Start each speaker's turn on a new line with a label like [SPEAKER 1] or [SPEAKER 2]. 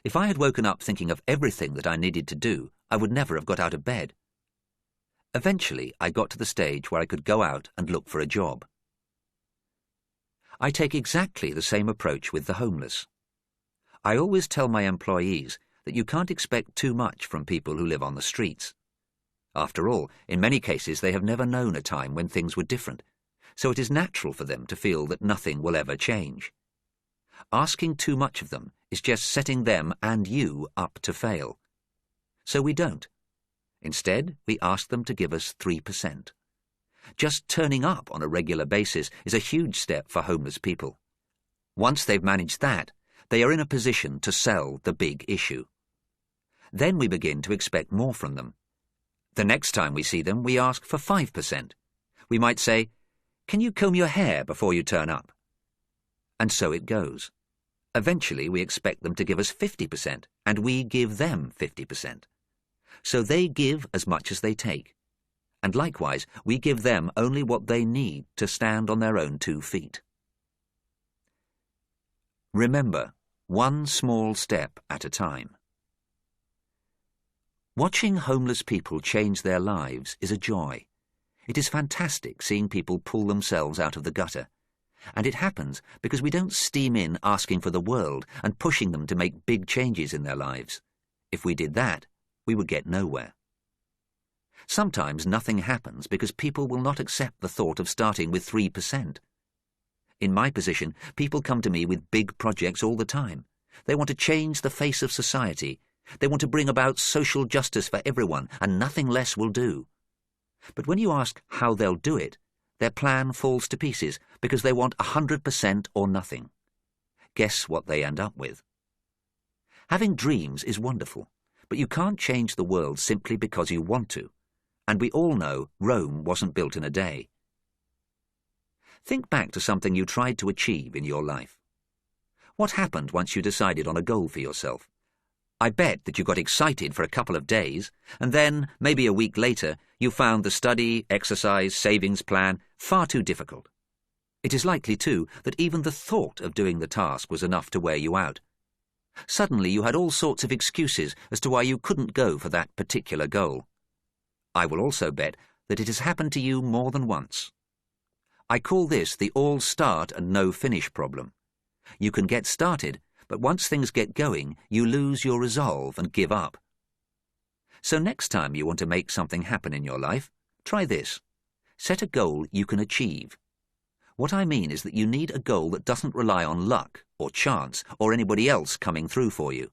[SPEAKER 1] If I had woken up thinking of everything that I needed to do, I would never have got out of bed. Eventually, I got to the stage where I could go out and look for a job. I take exactly the same approach with the homeless. I always tell my employees that you can't expect too much from people who live on the streets. After all, in many cases they have never known a time when things were different, so it is natural for them to feel that nothing will ever change. Asking too much of them is just setting them and you up to fail. So we don't. Instead, we ask them to give us 3%. Just turning up on a regular basis is a huge step for homeless people. Once they've managed that, they are in a position to sell the big issue. Then we begin to expect more from them. The next time we see them, we ask for 5%. We might say, "Can you comb your hair before you turn up?" And so it goes. Eventually, we expect them to give us 50%, and we give them 50%. So they give as much as they take. And likewise, we give them only what they need to stand on their own 2 feet. Remember, one small step at a time. Watching homeless people change their lives is a joy. It is fantastic seeing people pull themselves out of the gutter. And it happens because we don't steam in asking for the world and pushing them to make big changes in their lives. If we did that, we would get nowhere. Sometimes nothing happens because people will not accept the thought of starting with 3%. In my position, people come to me with big projects all the time. They want to change the face of society. They want to bring about social justice for everyone, and nothing less will do. But when you ask how they'll do it, their plan falls to pieces because they want 100% or nothing. Guess what they end up with? Having dreams is wonderful, but you can't change the world simply because you want to. And we all know Rome wasn't built in a day. Think back to something you tried to achieve in your life. What happened once you decided on a goal for yourself? I bet that you got excited for a couple of days, and then, maybe a week later, you found the study, exercise, savings plan far too difficult. It is likely, too, that even the thought of doing the task was enough to wear you out. Suddenly you had all sorts of excuses as to why you couldn't go for that particular goal. I will also bet that it has happened to you more than once. I call this the all-start and no-finish problem. You can get started, but once things get going, you lose your resolve and give up. So next time you want to make something happen in your life, try this. Set a goal you can achieve. What I mean is that you need a goal that doesn't rely on luck or chance or anybody else coming through for you.